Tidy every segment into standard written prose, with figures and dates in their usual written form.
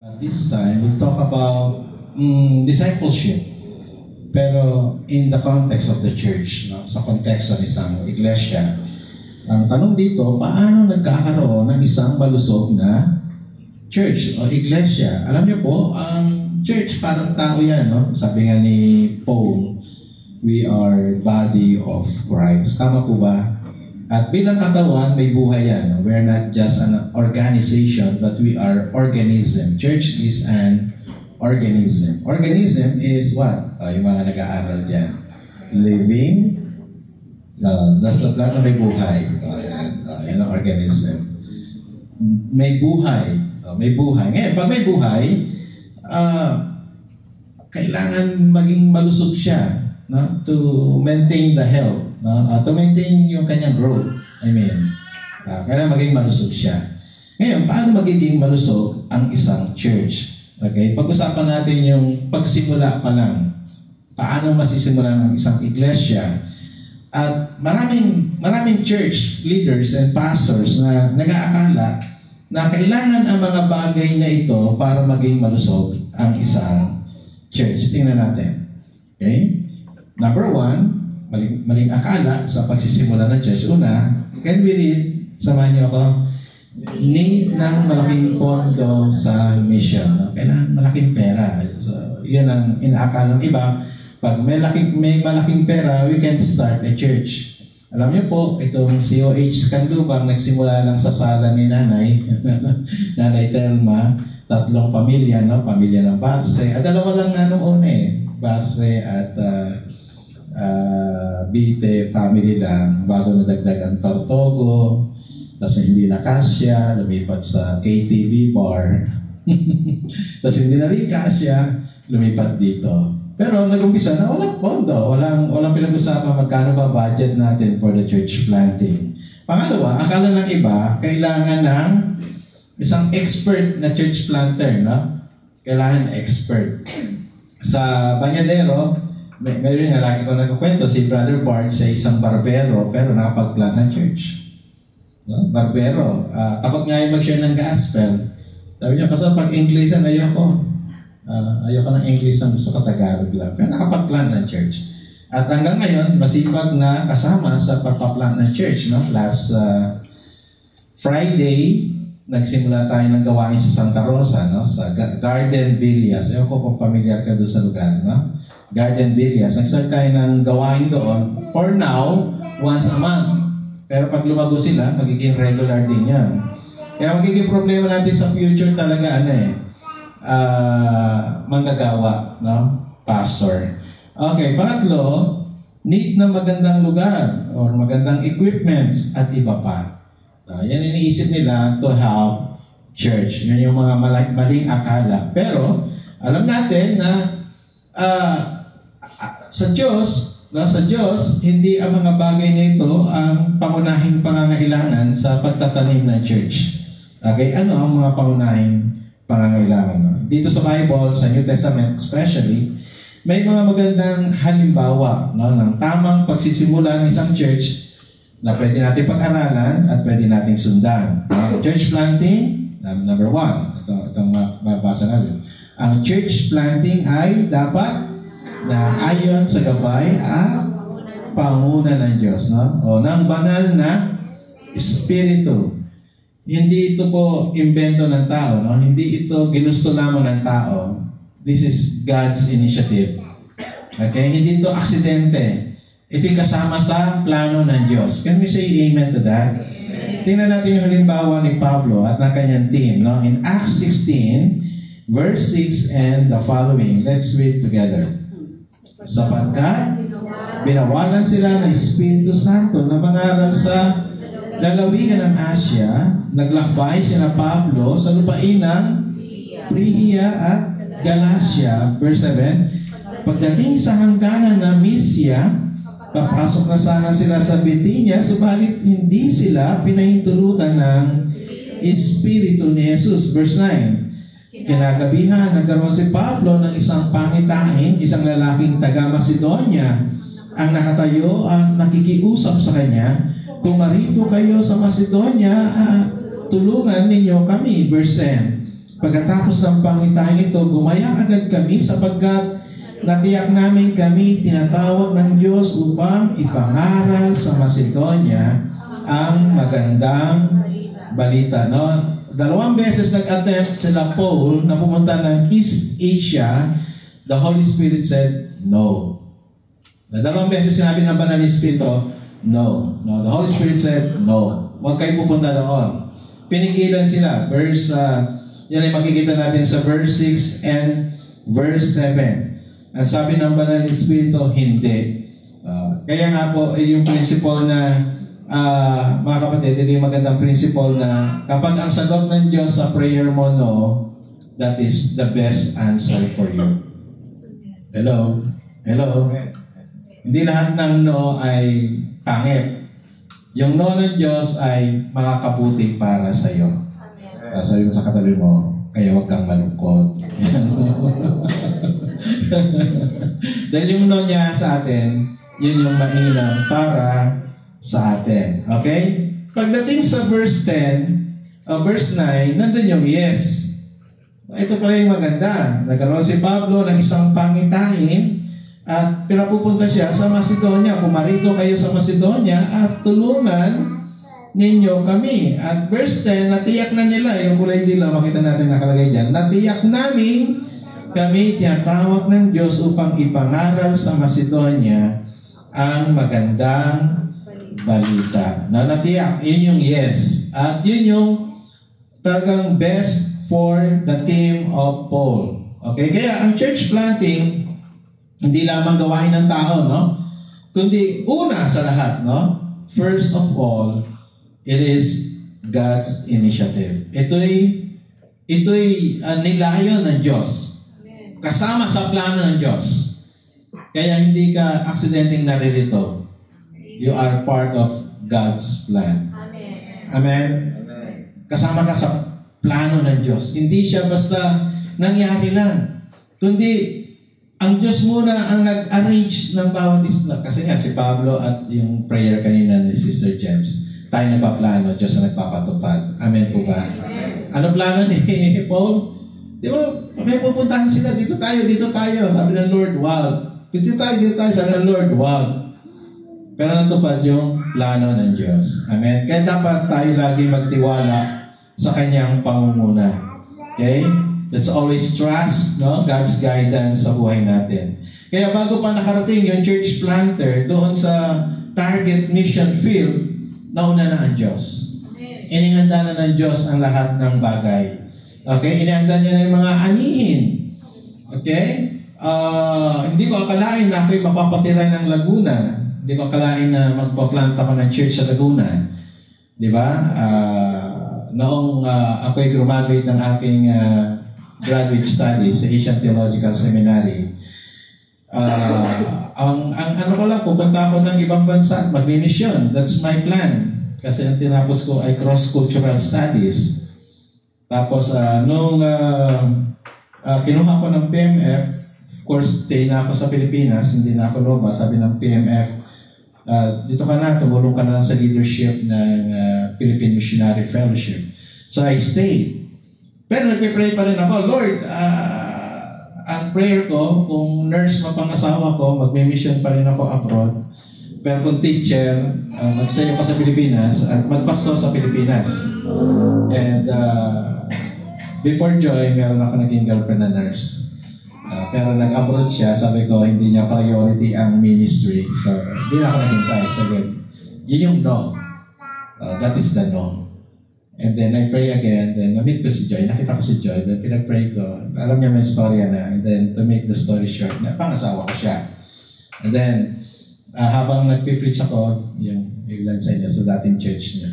At this time, we'll talk about discipleship. Pero in the context of the church, no? Sa konteksto ng isang iglesia. Ang tanong dito, paano nagkakaroon ng isang malusog na church o iglesia? Alam niyo po, ang church parang tao yan. No? Sabi nga ni Paul, we are body of Christ. Tama po ba? At bilang katawan, may buhay yan. We're not just an organization, but we are organism. Church is an organism. Organism is what? Yung mga nag-aaral dyan. Living, nasa lang na may buhay. Yan ang organism. May buhay. May buhay. Ngayon, pag may buhay, kailangan maging malusog siya, no? To maintain the health. To maintain yung kanyang growth. Kailangan maging malusog siya. Ngayon, paano magiging malusog ang isang church? Okay? Pag-usapan natin yung pagsimula pa lang. Paano masisimulan ang isang iglesia? At maraming church leaders and pastors na nag-aakala na kailangan ang mga bagay na ito para maging malusog ang isang church. Tingnan natin. Okay? Number one, maling akala sa pagsisimula ng church. Una, can we read? Samahan niyo ako. Need ng malaking pondo sa mission. No? Kailangan malaking pera. So, yun ang inaakala ng iba. Pag may malaking pera, we can start a church. Alam niyo po, itong COH Canlubang nagsimula lang sa sala ni Nanay. Nanay Telma. 3 pamilya, no? Pamilya ng Barce. At 2 lang nga noong una eh. Barce at Bite family lang, bago nadagdag ang Tortogo, tapos hindi na kasya, lumipat sa KTV bar, tapos hindi na rin kasya, lumipat dito. Pero nag-umpisa na walang pondo, walang pinag-usapan magkano ba budget natin for the church planting. Pangalawa, akala ng iba, kailangan ng isang expert na church planter, no? Kailangan expert. Sa Banyadero, meron nga lagi ko nagkukwento, si Brother Bart sa isang barbero, pero nakapag-plant ng church. No? Barbero. Kapag nga yung mag-share ng gospel, sabi niya, kasi pag-Inglesan, ayoko ng Inglesan, gusto ko Tagalog lang. Pero nakapag-plant ng church. At hanggang ngayon, masipag na kasama sa pagpa-plant ng church. No? Last Friday, nagsimula tayo ng gawain sa Santa Rosa, no? Sa Garden Villas. Ayoko ko kung familiar ka doon sa lugar, no? Garden Villas. Nag-start tayo ng gawain doon. For now, once a month. Pero pag lumago sila, magiging regular din yan. Kaya magiging problema natin sa future talaga, manggagawa, no? Pastor. Okay, pangatlo, need na magandang lugar or magandang equipments at iba pa. Yan iniisip nila to have church. Yan yung mga maling akala. Pero, alam natin na sa Diyos, hindi ang mga bagay na ito ang pangunahing pangangailangan sa pagtatanim ng church. Okay? Ano ang mga pangunahing pangangailangan? Dito sa Bible, sa New Testament especially, may mga magandang halimbawa, no, ng tamang pagsisimula ng isang church na pwede natin pag-aralan at pwede natin sundan. Church planting, number 1. Itong mabasa natin. Ang church planting ay dapat na ayon sa gabay at panguna ng Diyos, no? O ng banal na Espiritu. Hindi ito po invento ng tao, no? Hindi ito ginusto lamang ng tao. This is God's initiative. Okay? Hindi ito aksidente. Ito'y kasama sa plano ng Diyos. Can we say amen to that? Amen. Tingnan natin yung halimbawa ni Pablo at ng kanyang team, no? In Acts 16, verse 6 and the following. Let's read together. Sapagkat binawalan sila ng Espiritu Santo na mangaral sa lalawigan ng Asya, naglakbay sina Pablo sa lupain ng Phrygia at Galatia. Verse 7, pagdating sa hangganan ng Mysia, papasok na sana sila sa Bithynia, subalit hindi sila pinahintulutan ng Espiritu ni Jesus. Verse 9, kinagabihan, nagkaroon si Pablo ng isang pangitain, isang lalaking taga-Macedonia ang nakatayo at nakikiusap sa kanya, kung marito kayo sa Macedonia, tulungan ninyo kami. Verse 10, Pagkatapos ng pangitahin ito, gumayak agad kami sapagkat natiyak namin kami tinatawag ng Diyos upang ipangaral sa Macedonia ang magandang balita. No? 2 beses nag-attempt sila Paul na pumunta ng East Asia. The Holy Spirit said, no. 2 beses sinabi ng Banal Espiritu, no. The Holy Spirit said, no. Huwag kayo pupunta doon. Pinigilan sila. Yan ay makikita natin sa verse 6 and verse 7. Ang sabi ng Banal Espiritu, hindi. Kaya nga po, yung principle na, mga kapatid, ito yung magandang principle na kapag ang sagot ng Diyos sa prayer mo, no, that is the best answer for you. Hello? Hello? Hindi lahat ng no ay pangit. Yung no ng Diyos ay makakabuti para sa iyo. Sabi mo sa katabi mo, kaya huwag kang malungkot. Dahil yung no niya sa atin, yun yung mainam para sa atin. Okay? Pagdating sa verse 10, verse 9, nandun yung yes. Ito pala yung maganda. Nagkaroon si Pablo ng isang pangitain at pinapupunta siya sa Macedonia. Pumarito kayo sa Macedonia at tulungan ninyo kami. At verse 10, natiyak na nila, yung kulay dila, makita natin nakalagay dyan, natiyak namin kami tinatawag ng Diyos upang ipangaral sa Macedonia ang magandang balita. Na natiyak, yun yung yes. At yun yung talagang best for the team of Paul. Okay? Kaya ang church planting, hindi lamang gawain ng tao, no? Kundi una sa lahat, no? First of all, it is God's initiative. Ito'y nilayo ng Diyos. Kasama sa plano ng Diyos. Kaya hindi ka aksidenteng naririto. You are part of God's plan. Amen. Amen? Kasama ka sa plano ng Diyos. Hindi siya basta nangyari lang. Kundi, ang Diyos muna ang nag-arrange ng bawat isa. Kasi nga, si Pablo at yung prayer kanina ni Sister James, tayo nagpaplano, Diyos ang nagpapatupad. Amen po ba? Amen. Ano plano ni Paul? Di ba, may pupuntahan sila, dito tayo. Sabi ng Lord, wag. Dito tayo. Sabi ng Lord, wag. Pero natupad yung plano ng Diyos. Amen? Kaya dapat tayo lagi magtiwala sa Kanyang pangunguna. Okay? Let's always trust, no, God's guidance sa buhay natin. Kaya bago pa nakarating yung church planter doon sa target mission field, nauna na ang Diyos. Inihanda na ng Diyos ang lahat ng bagay. Okay? Inihanda niya na yung mga anihin. Okay? Hindi ko akalain na ako'y mapapatira ng Laguna. Hindi ko akalain na magpa-plant ako ng church sa Laguna. Di ba? Noong ako'y graduate ng aking graduate studies sa Asian Theological Seminary, ang ano ko lang, pupunta ako ng ibang bansa at mag-mission. That's my plan. Kasi ang tinapos ko ay cross-cultural studies. Tapos, nung kinuha ko ng PMF, of course, stay na ako sa Pilipinas, hindi na ako loba, sabi ng PMF, dito ka na, tumulong ka na sa leadership ng Philippine Missionary Fellowship. So I stayed. Pero nagpe-pray pa rin ako, Lord, ang prayer ko, kung nurse mapangasawa ko, magme-mission pa rin ako abroad. Pero kung teacher, mag-stay ako sa Pilipinas at magpastor sa Pilipinas. And before Joy, meron ako naging girlfriend na nurse. Pero nag-abroad siya, sabi ko, hindi niya priority ang ministry. So, hindi na ako naging type. Sabi, yun yung no. That is the no. And then I pray again, then na-meet ko si Joy, nakita ko si Joy, then pinag-pray ko. Alam niya may storya na. And then to make the story short, pangasawa ko siya. And then, habang nagpipreach ako, yung ilan sa inyo, sa dating church niya,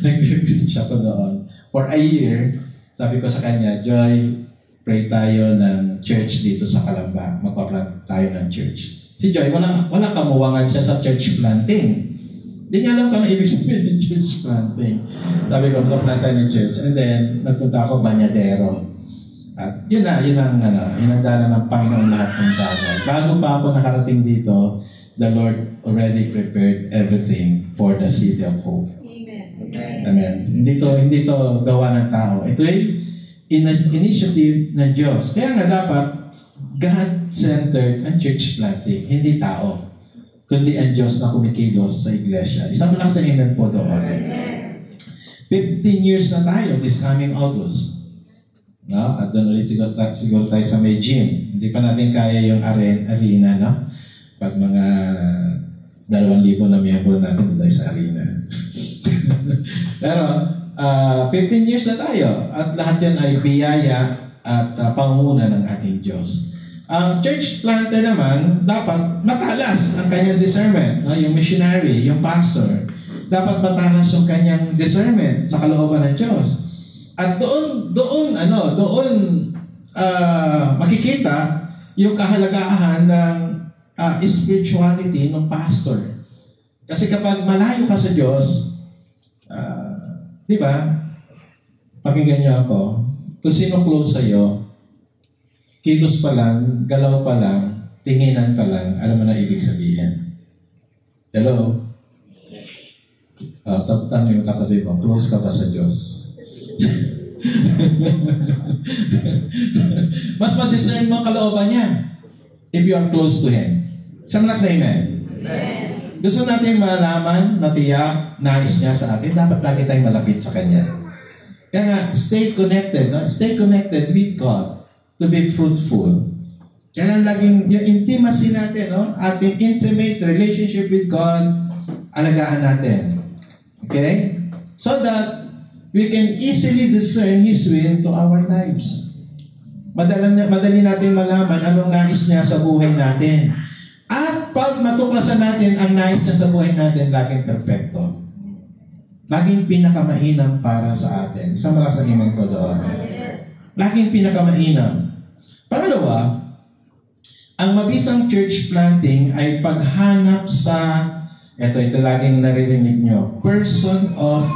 nagpipreach ako doon. For a year, sabi ko sa kanya, Joy, pray tayo ng church dito sa Calamba. Magpa-plant tayo ng church. Si Joy, walang kamuwangan siya sa church planting. Hindi niya alam kung ano ibig sabihin ng church planting. Sabi ko, magpa-plant tayo ng church. And then, nagpunta ako Banyadero. At yun ang dala ng Panginoon lahat ng bagay. Bago pa ako nakarating dito, the Lord already prepared everything for the city of hope. Amen. Amen. Hindi to gawa ng tao. Ito ay initiative ng Diyos. Kaya nga dapat God-centered ang church planting, hindi tao, kundi ang Diyos na kumikilos sa iglesia. Isang lang sa amen po doon. 15 years na tayo this coming August. No? At doon ulit siguro tayo sa may gym. Hindi pa natin kaya yung arena, no? Pag mga 2,000 na miyembro natin doon tayo sa arena. Pero 15 years na tayo at lahat yan ay biyaya at pangunguna ng ating Diyos. Ang church planter naman, dapat matalas ang kanyang discernment. No? Yung missionary, yung pastor, dapat matalas yung kanyang discernment sa kalooban ng Diyos. At doon makikita yung kahalagahan ng spirituality ng pastor. Kasi kapag malayo ka sa Diyos, di ba? Pakinggan niyo ako. Kung sino close sa'yo, kilos pa lang, galaw pa lang, tinginan pa lang, alam mo na ibig sabihin. Hello? Tanong yung katabi mo, close ka ba sa Diyos? Mas ma-discern mo ang kalooban niya if you are close to Him. Sama na sa amen? Amen. Gusto natin malaman, natiyak, nais niya sa atin, dapat lagi tayong malapit sa Kanya. Kaya nga, stay connected. No? Stay connected with God to be fruitful. Kaya laging yung intimacy natin, no? Ating intimate relationship with God, alagaan natin. Okay? So that we can easily discern His will to our lives. Madali natin malaman anong nais niya sa buhay natin. At pag matuklasan natin ang nais niya sa buhay natin, laging perfecto. Laging pinakamainam para sa atin. Isang malas ang iman ko doon. Laging pinakamainam. Pangalawa, ang mabisang church planting ay paghanap sa, ito laging naririnig nyo, person of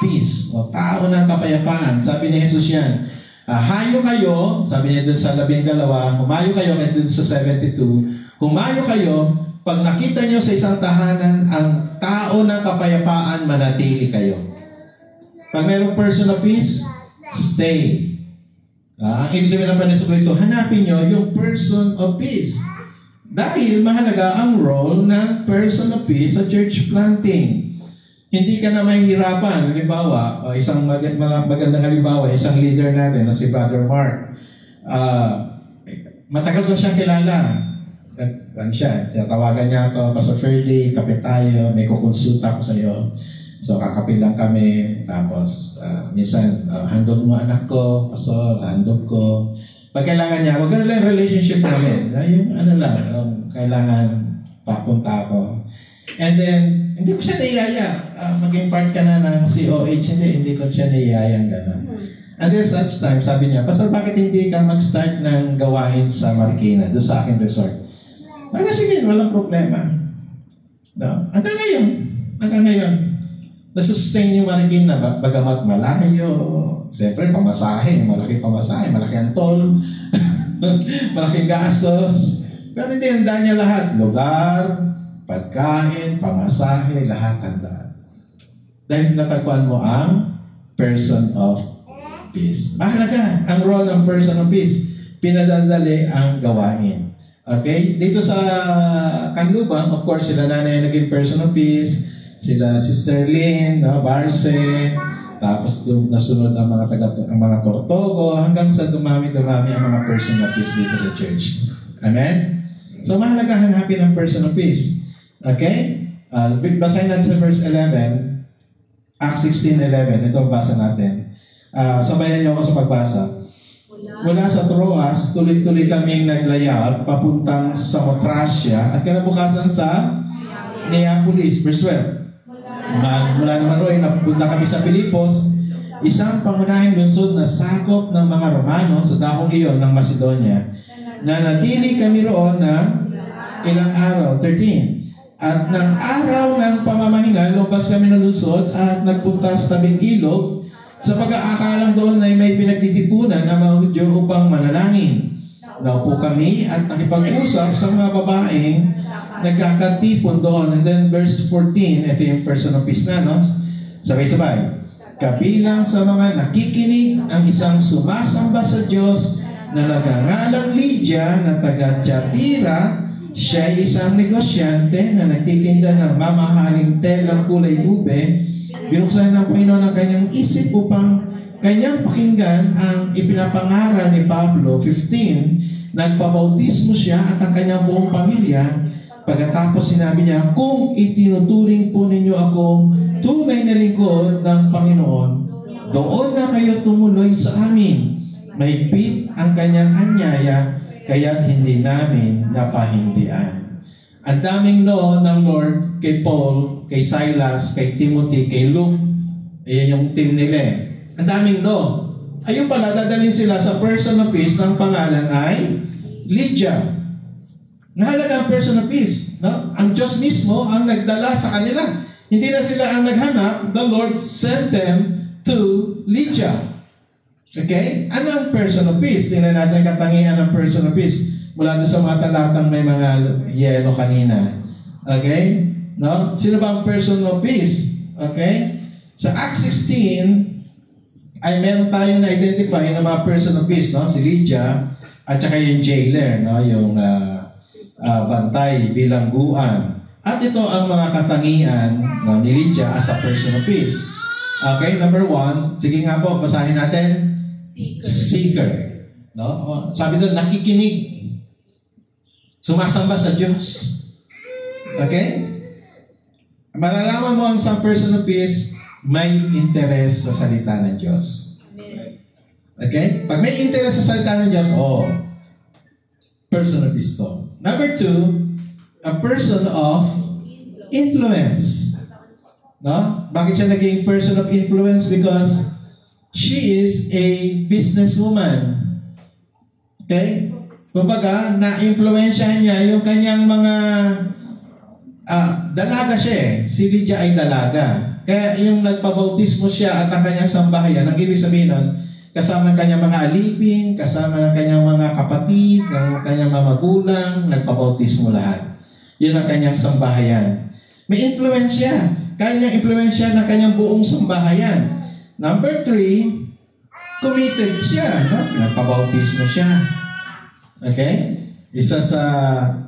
peace, o tao ng kapayapaan. Sabi ni Jesus yan, hayo kayo, sabi niya doon sa 12, humayo kayo, kahit doon sa 72, humayo kayo, pag nakita nyo sa isang tahanan ang tao ng kapayapaan, manatili kayo. Pag mayroong person of peace, stay. Ang ibig sabihin ng Panginoon Kristo, hanapin nyo yung person of peace. Dahil mahalaga ang role ng person of peace sa church planting. Hindi ka na mahihirapan. Halimbawa, isang magandang halimbawa, isang leader natin na si Brother Mark. Matagal ko siyang kilala. Tatawagan niya ako, Pastor Ferdy, kapit tayo, may kukonsulta ko sa iyo. So, kakapit lang kami. Tapos, minsan, handog mo anak ko, Pastor, handog ko. Pag kailangan niya ako, ganun lang yung relationship namin. Yung kailangan papunta ako. And then, hindi ko siya naiyaya. Maging part ka na ng COH, hindi ko siya naiyayang gano'n. And then, such time, sabi niya, Pastor, bakit hindi ka mag-start ng gawain sa Marikina, doon sa aking resort? Sige, walang problema. No? Hanggang ngayon. Nasustain yung Marikina, bagamat malayo. Siyempre, pamasahe, malaki ang toll, malaking gastos. Pero hindi, handa niya lahat. Lugar, pagkain, pamasahe, lahat handa. Dahil natagpuan mo ang person of peace. Mahalaga ang role ng person of peace. Pinadadali ang gawain. Okay? Dito sa Kanlubang, of course, sila nanay naging person of peace. Sila Sister Lynn, Barce, tapos nasunod ang mga Tortogo, hanggang sa dumami ang mga person of peace dito sa church. Amen? So, mahalaga hanapin ang person of peace. Okay? Basahin natin sa verse 11, Acts 16:11. Ito ang basa natin. Sabayan niyo ako sa pagbasa. Mula sa Troas, tuloy-tuloy kaming naglayag papuntang sa Otracia at kinabukasan sa Neapolis. Verse 12. Mula naman roon, napunta kami sa Filipos, isang pangunahing lungsod na sakop ng mga Romano sa dakong iyon ng Macedonia. Nanatili kami roon na ilang araw, 13. At ng araw ng pamamahinga, lumabas kami ng lungsod at nagpunta sa tabing ilog sa pag-aakalang doon ay may pinagtitipunan ang mga Hudyo upang manalangin. Naupo kami at nakipag-usap sa mga babaeng nagkakatipon doon. And then verse 14, ito yung person of peace na, no? Sabay-sabay. kabilang sa mga nakikinig ang isang sumasamba sa Diyos na nagangalang Lydia na taga Thyatira. Siya ay isang negosyante na nagtitinda ng mamahaling telang kulay ube. Binuksan ng Panginoon ang kanyang isip upang kanyang pakinggan ang ipinapangaral ni Pablo. 15, nagpabautismo siya at ang kanyang buong pamilya. Pagkatapos sinabi niya, kung itinuturing po ninyo akong tunay na lingkod ng Panginoon, doon na kayo tumuloy sa amin. Mahigpit ang kanyang anyaya, kaya't hindi namin napahindian. Ang daming no ng Lord kay Paul, kay Silas, kay Timothy, kay Luke. Ayan yung team nila. Ang daming no. Ayun pala, dadalhin sila sa person of peace ng pangalan ay Lydia. Nahalaga ang person of peace. No? Ang Diyos mismo ang nagdala sa kanila. Hindi na sila ang naghanap. The Lord sent them to Lydia. Okay? Ano ang person of peace? Tingnan natin katangian ng person of peace. Mula doon sa mga talatang may mga yellow kanina. Okay? No? Sino ba ang person of peace? Okay? Sa Acts 16, ay meron tayong na-identify na mga person of peace. No? Si Lydia at saka yung jailer. No? Yung bantay, bilangguan. At ito ang mga katangian no, ni Lydia as a person of peace. Okay? Number 1. Sige nga po, basahin natin. Seeker. No? Sabi doon, nakikinig. Sumasamba sa Diyos. Okay? Malalaman mo ang isang person of peace, may interest sa salita ng Diyos. Okay? Pag may interest sa salita ng Diyos, person of peace to. Number 2, a person of influence. No? Bakit siya naging person of influence? Because she is a businesswoman. Okay? Kumbaga, na-influensyahan niya yung kanyang mga dalaga siya eh. Si Lydia ay dalaga. Kaya yung nagpabautismo siya at ang kanyang sambahayan, ang ibig sabihin nun, kasama ng kanyang mga alipin, kasama ng kanyang mga kapatid, ng kanyang mga magulang, nagpabautismo lahat. Yun ang kanyang sambahayan. May influence siya. Kaya niyang influensya ng kanyang buong sambahayan. Number 3, committed siya. No? Nagpabautismo siya. Okay? Isa sa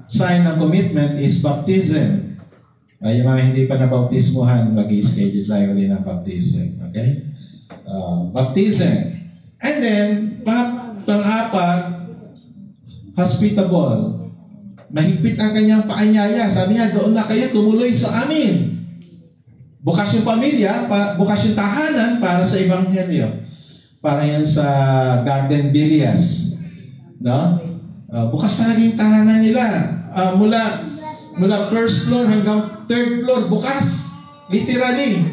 sign ng commitment is baptism. Yung mga hindi pa nabautismuhan, mag-i-schedule tayo ulit ng baptism. Okay? Baptism. And then, pang-apat, hospitable. Mahigpit ang kanyang paanyaya. Sabi niya, doon na kayo tumuloy sa amin. Bukas yung pamilya, bukas yung tahanan para sa ebanghelyo. Para yan sa Garden Villas. No? Bukas talaga yung tahanan nila. Mula first floor hanggang third floor, bukas. Literally.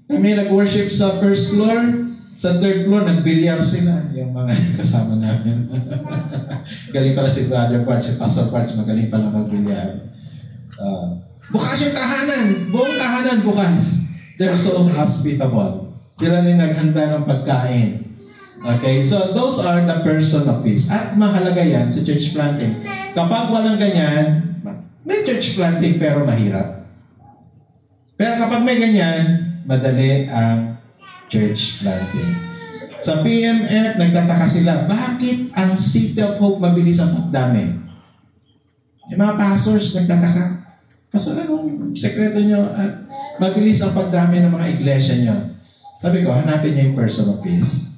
Kami nag-worship sa first floor. Sa third floor, nag-bilyar sila. Yung mga kasama namin. Galing pala si Brother Parts, si Pastor Parts, magaling pala mag-bilyar. Bukas yung tahanan. Buong tahanan bukas. They're so hospitable. Sila rin naghanda ng pagkain. Okay, so those are the person of peace. At mahalaga yan sa church planting. Kapag walang ganyan, may church planting pero mahirap. Pero kapag may ganyan, madali ang church planting. Sa PMF, nagtataka sila, bakit ang City of Hope mabilis ang pagdami? Yung mga pastors nagtataka. Kasi anong sekreto nyo at mabilis ang pagdami ng mga iglesia nyo? Sabi ko, hanapin nyo yung person of peace.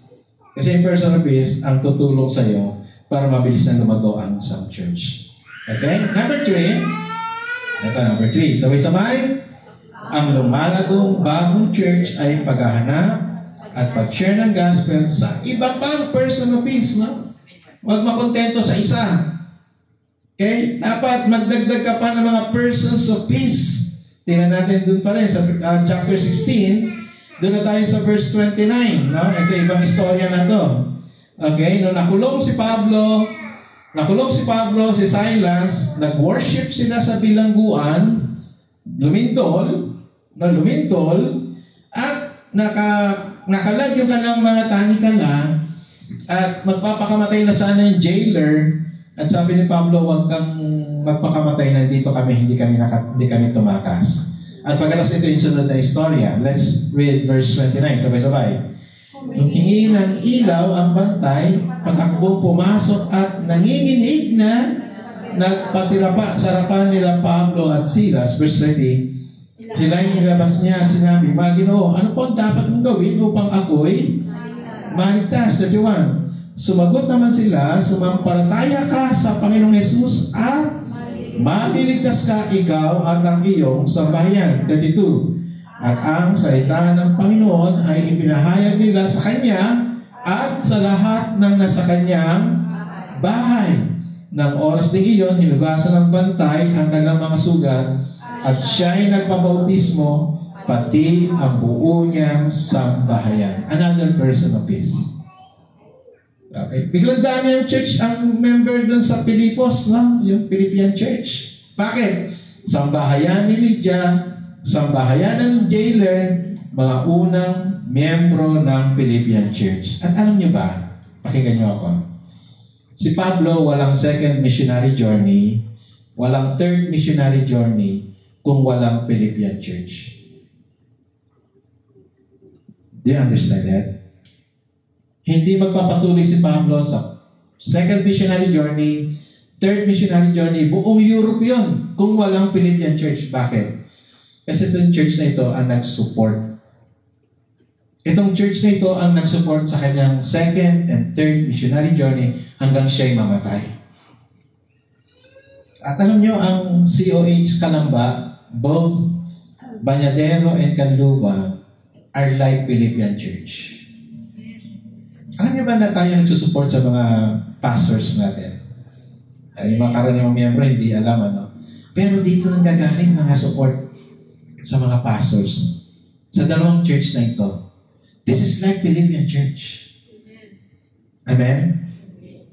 Kasi yung person of peace ang tutulong sa iyo para mabilis na lumago ang isang church. Okay? Number 3. Ito, number 3. Sabay-sabay. Ang lumalagong bagong church ay paghahanap at pag-share ng gospel sa iba pang person of peace. No? Huwag makontento sa isa. Okay? Dapat magdagdag ka pa ng mga persons of peace. Tingnan natin dun pa rin sa chapter 16. Doon na tayo sa verse 29. No? Ito ibang istorya na to. Okay? Nung nakulong si Pablo, si Silas, nag-worship sila sa bilangguan, lumintol, at nakalagyo ka ng mga tanikala, at magpapakamatay na sana yung jailer, at sabi ni Pablo, huwag kang magpakamatay na dito kami, hindi kami tumakas. At pagkatapos ito yung sunod na istorya. Let's read verse 29. Sabay-sabay. Nung hingi ng ilaw ang bantay, patakbong pumasok at nanginginig na nagpatira pa sa harapan nila Pablo at Silas. Verse 30. Sila inilabas niya at sinabi, Mga Ginoo, ano po ang dapat mong gawin upang ako'y maligtas? 31. Sumagot naman sila, sumampalataya ka sa Panginoong Jesus at maliligtas ka ikaw at ang iyong sambahayan. 32. At ang salita ng Panginoon ay ipinahayag nila sa kanya at sa lahat ng nasa kanyang bahay. Nang oras din iyon, hinugasan ng bantay ang kanilang mga sugat at siya'y nagpabautismo pati ang buo niyang sambahayan. Another person of peace. Okay. Biglang dami ang church, ang member dun sa Pilipos, no? Yung Philippian church. Bakit? Sambahayan ni Lydia, sambahayan ng jailer, mga unang miyembro ng Philippian church. At alam niyo ba, pakinggan niyo ako, si Pablo walang second missionary journey, walang third missionary journey, kung walang Philippian church. Do you understand that? Hindi magpapatuloy si Pablo sa second missionary journey, third missionary journey, buong Europe yun, kung walang Philippian church. Bakit? Kasi itong church na ito ang nag-support. Itong church na ito ang nag-support sa kanyang second and third missionary journey hanggang siya'y mamatay. At alam nyo, ang COH Calamba, both Bañadero and Canluba are like Philippian church. Alam nyo ba na tayo nagsusupport sa mga pastors natin? Yung mga karaniwang miyembro, hindi alam, ano? Pero dito nang gagaling mga support sa mga pastors sa dalawang church na ito. This is like Philippian church. Amen?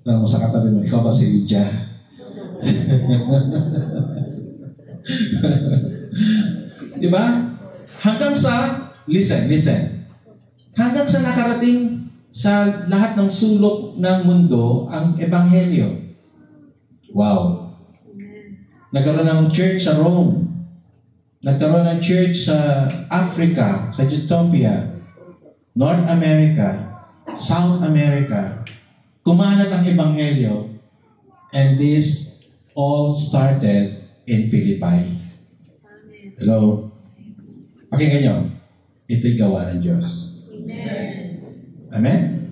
Tanong mo sa katabi mo, ikaw ba si Lydia? Diba? Hanggang sa, listen. Hanggang sa nakarating sa lahat ng sulok ng mundo ang Ebanghelyo. Wow. Nagkaroon ng church sa Rome. Nagkaroon ng church sa Africa, sa Ethiopia, North America, South America. Kumalat ang Ebanghelyo. And this all started in Philippi. Hello? Pakinggan nyo. Ito'y gawa ng Diyos. Amen?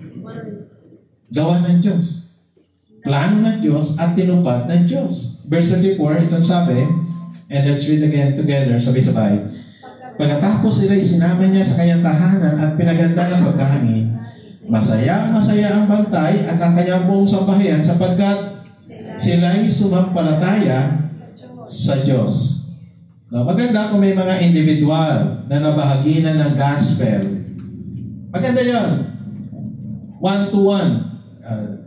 Gawa ng Diyos. Plano ng Diyos at tinupad ng Diyos. Verse 34, ito sabi, and let's read again together, sabay-sabay. Pagkatapos sila'y sinama niya sa kanyang tahanan at pinaganda ng pagkain, masaya ang bantay at ang kanyang buong sambahayan sapagkat sila'y sumampalataya sa Diyos. No, maganda kung may mga individual na nabahaginan ng gospel. Maganda yun. One-to-one.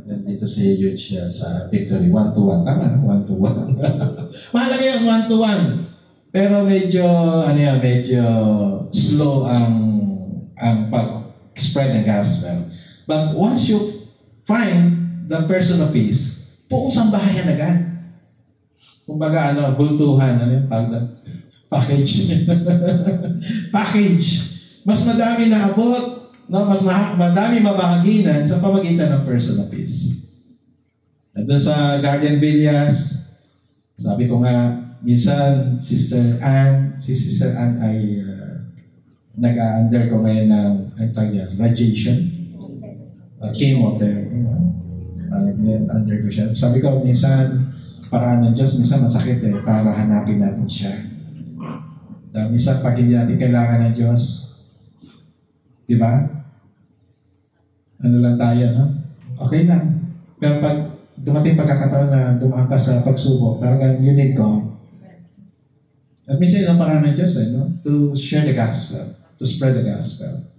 Dito si Yuch sa Victory. One-to-one. Tama na? One-to-one. Mahalaga yun, one-to-one. Pero medyo slow ang pag-spread ng gospel. But once you find the person of peace, buong sambahayan agad. Kumbaga, bultuhan, yung package. Package. Mas madami na abot, no? Mas madami mabahaginan sa pamagitan ng person of peace. At doon sa Garden Villas, sabi ko nga, minsan, si Sister Ann ay nag-undergo ngayon ng radiation. Chemotherapy. Undergo siya. Sabi ko, minsan, paraan ng Diyos, minsan masakit para hanapin natin siya. Minsan, pag hindi natin kailangan ng Diyos, di ba? Ano lang tayo, no? Okay lang. Pero pag dumating pagkakataon na dumaan ka sa pagsubok, parang you need God. At minsan, ang paraan ng Diyos, no? To share the gospel, to spread the gospel.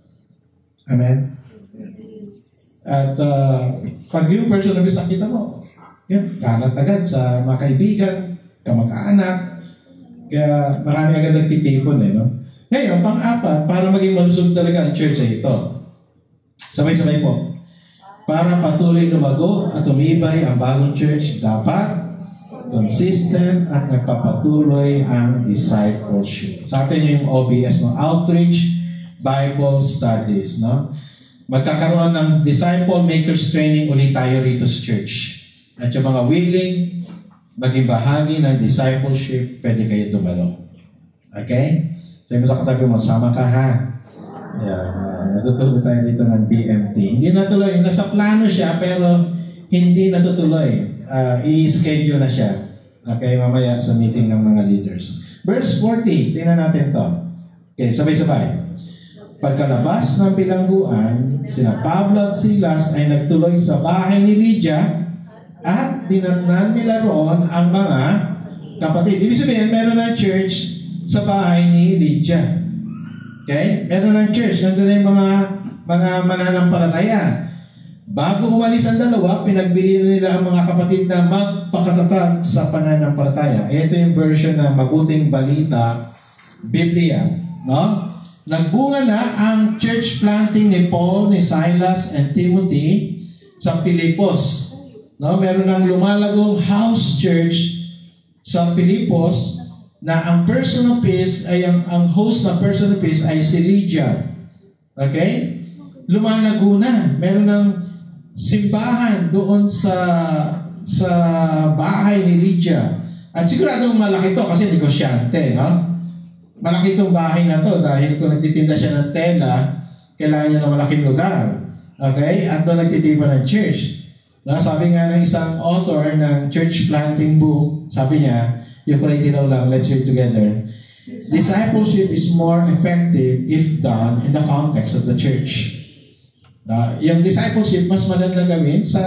Amen? At pag yung person na bisa kita mo, yun, kalat agad sa mga kaibigan, kamag-anak, kaya marami agad nagtitipon no? Ngayon, pang-apat, para maging malusog talaga ang church ay ito. Sabay-sabay po. Para patuloy lumago at tumibay ang bagong church, dapat consistent at nagpapatuloy ang discipleship. Sa atin yung OBS, no? Outreach Bible Studies, no? Magkakaroon ng Disciple Makers Training ulit tayo rito sa church. At yung mga willing maging bahagi ng discipleship, pwede kayo dumalo. Okay? Sabi mo sa katabi mo, sama ka ha. Natutulog tayo dito ng DMT. Hindi natuloy. Nasa plano siya, pero hindi natutuloy. I-schedule na siya. Okay, mamaya sa meeting ng mga leaders. Verse 40, tingnan natin to. Okay, sabay-sabay. Pagkalabas ng bilangguan, sina Pablo at Silas ay nagtuloy sa bahay ni Lydia at dinatnan nila roon ang mga kapatid. Ibig sabihin, meron ng church sa bahay ni Lydia. Okay? Meron ng church. Nandun na yung mga mananampalataya. Bago umalis ang dalawa, pinagbili nila ang mga kapatid na magpakatatag sa pananampalataya. Ito yung version na Mabuting Balita, Biblia. No? Nagbunga na ang church planting ni Paul, ni Silas, and Timothy sa Pilipos. No? Meron ng lumalagong house church sa Pilipos na ang person of peace ay ang host na person of peace ay si Lydia. Okay? Lumalago na. Meron ng simbahan doon sa bahay ni Lydia. At siguradong malaki to kasi negosyante, no? Malaki itong bahay na to dahil kung nagtitinda siya ng tela, kailangan niya ng malaking lugar. Okay? At doon nagtitipa ng church. No? Sabi nga ng isang author ng church planting book, sabi niya, yung kulay dilaw lang, let's read together. Discipleship is more effective if done in the context of the church. Yung discipleship, mas maganda gawin sa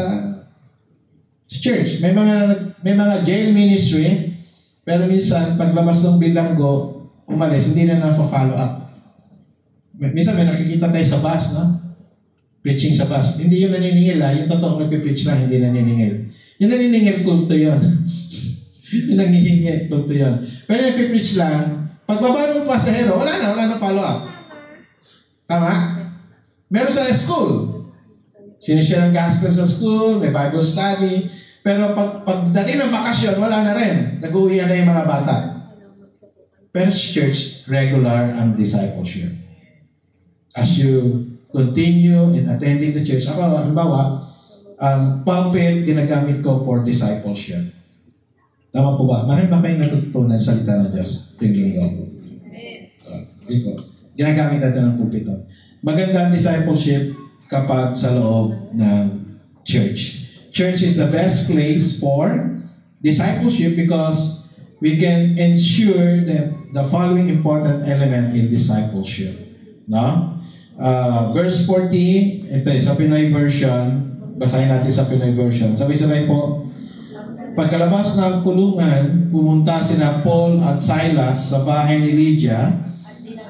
church. May mga jail ministry, pero minsan, paglabas ng bilanggo, umalis, hindi na na-follow up. Minsan may nakikita tayo sa bus, no? Preaching sa bus. Hindi yung naniningil, yung totoong nagpipreach lang, hindi naniningil. Yung naniningil, kulto yun. Yung nangihingi, kulto yun. Pero nagpipreach lang, pagbaba ng pasahero, wala na follow up. Tama? Meron sa school. Sinishare ng gospel sa school, may Bible study, pero pagdating ng bakasyon, wala na rin. Nag-uwi na yung mga bata. Pero sa church, regular ang discipleship. As you continue in attending the church, ako, halimbawa, ang pulpit ginagamit ko for discipleship. Tama po ba? Marami ba kayong natututunan sa salita ng Diyos tuwing linggo? Ginagamit natin ang pulpito. Maganda ang discipleship kapag sa loob ng church. Church is the best place for discipleship because we can ensure that the following important element in discipleship. No? Verse 40, ito sa Pinoy version, basahin natin sa Pinoy version. Sabay-sabay po. Pagkalabas ng kulungan, pumunta sina Paul at Silas sa bahay ni Lydia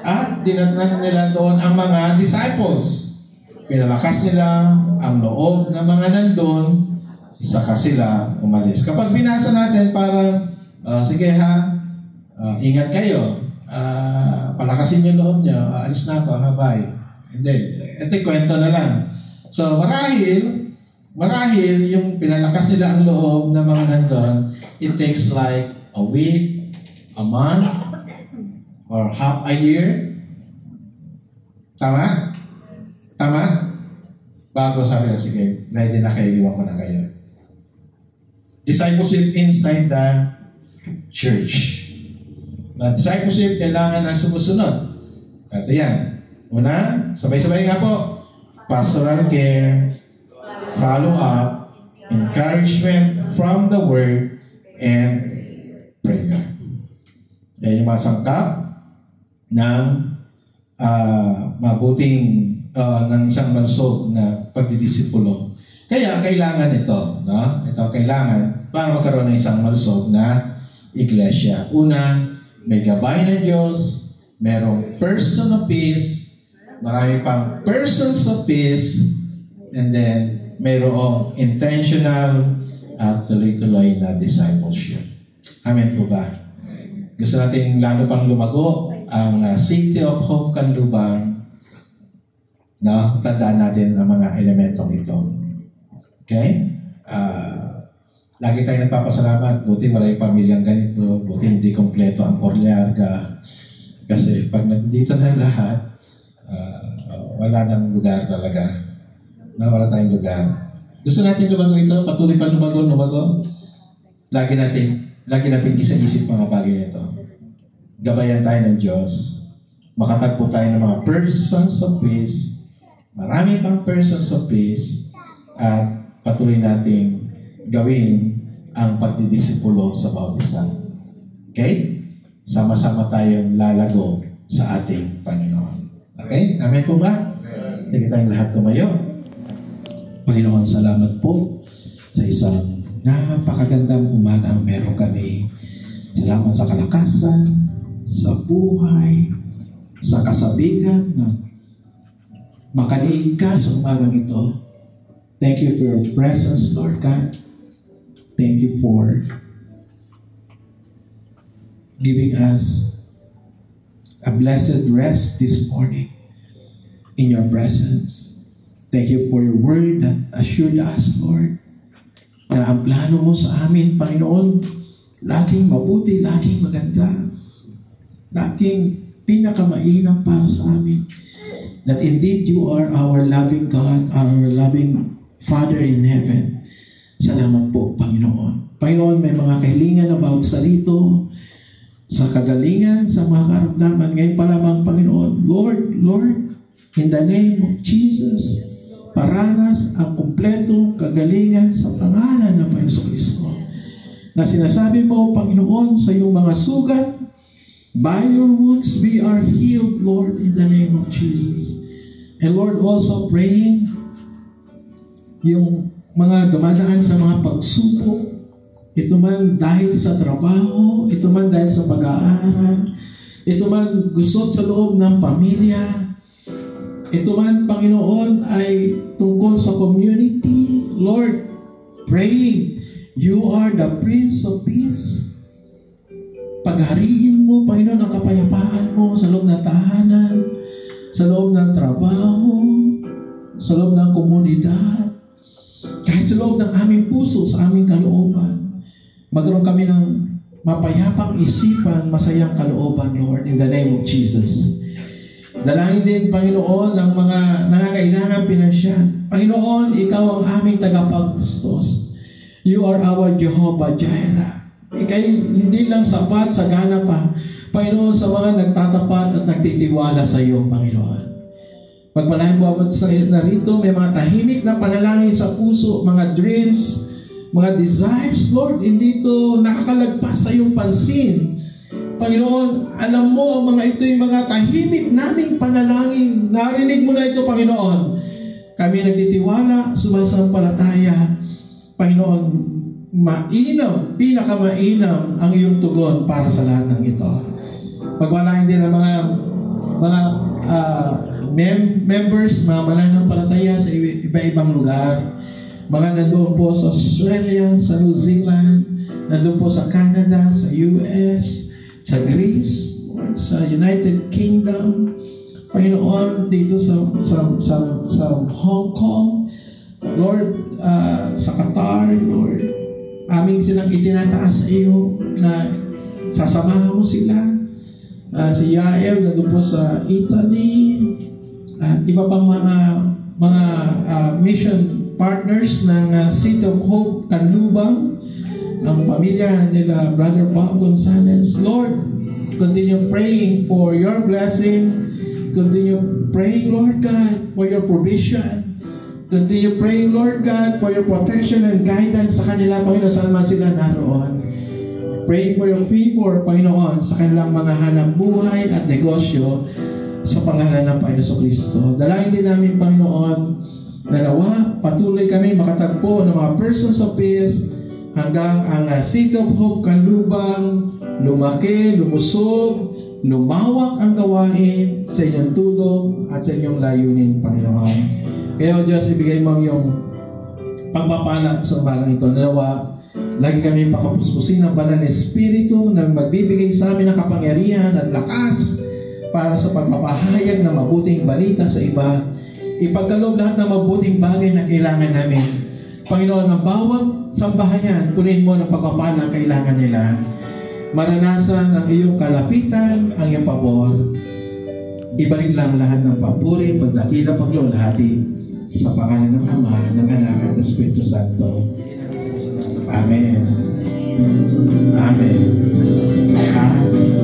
at dinatnan nila doon ang mga disciples. Pinalakas nila ang loob ng mga nandun, saka sila umalis. Kapag binasa natin, parang sige ha, ingat kayo. Palakasin yung loob niyo. Alis na ako, bye. Hindi. Ito kwento na lang. So, marahil yung pinalakas nila ang loob ng mga nandun, it takes like a week, a month, or half a year. Tama? Tama? Bago sabi na, sige, ready na kayo, iwan ko na kayo. Discipleship inside the church. Na discipleship, kailangan ng sumusunod. At yan. Una, sabay-sabay nga po. Pastoral care, follow-up, encouragement from the Word, and prayer. Yan yung mga sangkap ng mabuting ng isang malusog na pagdidisipulo. Kaya kailangan ito. No? Ito kailangan para magkaroon ng isang malusog na iglesia. Una, may gabay ng Diyos, merong person of peace, marami pang persons of peace, and then mayroong intentional at tuloy-tuloy na discipleship. Amen po ba? Gusto natin lalo pang lumago ang City of Hope Canlubang. No? Tandaan natin ang mga elementong ito. Okay? Lagi tayong nagpapasalamat, buti wala yung pamilyang ganito, buti hindi kompleto ang Orlearga. Kasi pag nandito na lahat, wala nang lugar talaga. Wala tayong lugar. Gusto natin lumago ito, patuloy pa lumago. Lagi natin isa-isip mga bagay nito. Gabayan tayo ng Diyos. Makatagpo tayo ng mga persons of peace. Marami pang persons of peace. At patuloy nating gawin ang pagdidisipulo sa bawat isa. Okay? Sama-sama tayong lalago sa ating Panginoon. Okay? Amen po ba? Sige tayong lahat tumayo. Panginoon, salamat po sa isang napakagandang umaga ang meron kami. Salamat sa kalakasan, sa buhay, sa kasabigan na makaliig ka sa umagang ito. Thank you for your presence, Lord God. Thank you for giving us a blessed rest this morning in your presence. Thank you for your word that assured us, Lord, na ang plano mo sa amin, Panginoon, laging mabuti, laging maganda, laging pinakamainam para sa amin. That indeed you are our loving God, our loving Father in heaven. Salamat po, Panginoon. Panginoon, may mga kahilingan about sa rito, sa kagalingan, sa mga karamdaman. Ngayon pa lamang, Panginoon, Lord, in the name of Jesus, paranas ang kumpletong kagalingan sa pangalan ng Panginoon Kristo. Na sinasabi mo, Panginoon, sa iyong mga sugat, by your wounds we are healed, Lord, in the name of Jesus. And Lord, also praying yung mga dumadaan sa mga pagsubok, ito man dahil sa trabaho, ito man dahil sa pag-aaral, ito man gusot sa loob ng pamilya, ito man, Panginoon, ay tungkol sa community. Lord, praying, you are the Prince of Peace. Paghariin mo, Panginoon, ang kapayapaan mo sa loob ng tahanan, sa loob ng trabaho, sa loob ng komunidad, kahit sa loob ng aming puso, sa aming kalooban. Magkaroon kami ng mapayapang isipan, masayang kalooban, Lord, in the name of Jesus. Dalangin din, Panginoon, ang mga nangangailangan pinansyan. Panginoon, Ikaw ang aming tagapagtustos. You are our Jehovah Jireh. Ika'y hindi lang sapat, sagana pa, Panginoon, sa mga nagtatapat at nagtitiwala sa iyo, Panginoon. Pagpalain mo sa narito, may mga tahimik na panalangin sa puso, mga dreams, mga desires, Lord, hindi ito nakakalagpas sa iyong pansin. Panginoon, alam mo ang mga ito yung mga tahimik naming panalangin. Narinig mo na ito, Panginoon. Kami nagtitiwala, sumasampalataya. Panginoon, mainam, pinakamainam ang iyong tugon para sa lahat ng ito. Pagpalain din ang mga members, mga mananampalataya sa iba-ibang lugar. Mga nandoon po sa Australia, sa New Zealand, nandoon po sa Canada, sa US, sa Greece, sa United Kingdom, Panginoon, dito sa Hong Kong, Lord, sa Qatar, Lord, aming silang itinataas sa iyo na sasamahan mo sila. Si Yael, nandoon po sa Italy, at iba pang mga mission partners ng City of Hope, Canlubang, ang pamilya nila Brother Bob Gonzalez. Lord, continue praying for your blessing. Continue praying, Lord God, for your provision. Continue praying, Lord God, for your protection and guidance sa kanila, Panginoon, saan man sila naroon. Praying for your favor, Panginoon, sa kanilang mga hanap buhay at negosyo sa pangalan ng Panginoon Kristo. Dalangin din namin, Panginoon, na nawa, patuloy kami makatagpo ng mga persons of peace hanggang ang City of Hope Canlubang lumaki, lumusog, lumawak ang gawain sa inyong tulong at sa inyong layunin, Panginoon. Kaya, O Diyos, ibigay mo ang iyong pagpapala sa umagang ito. Nawa, lagi kami pakapuspusin ng banal na Espiritu na magbibigay sa amin ng kapangyarihan at lakas para sa pagpapahayag ng mabuting balita sa iba. Ipagkaloob lahat ng mabuting bagay na kailangan namin. Panginoon, ang bawat sambahayan, punin mo ng pagpapala na kailangan nila. Maranasan ang iyong kalapitan, ang iyong pabor. Ibalik lang lahat ng papuri, pagdakila, paglulahati sa pangalan ng Ama, ng Anak at Espiritu Santo. Amen. Amen. Amen.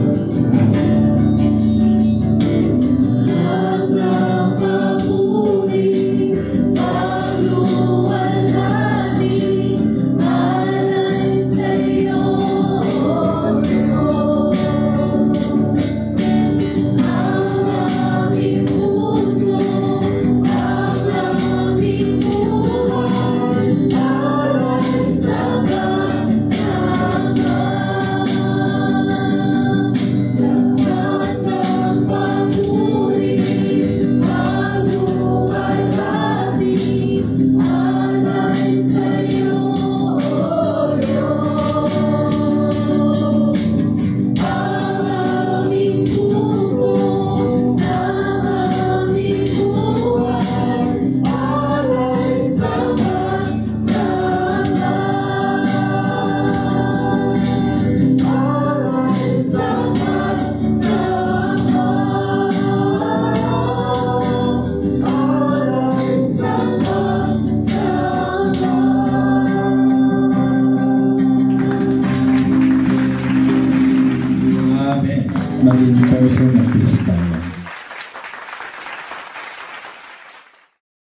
Maging person na peace tayo.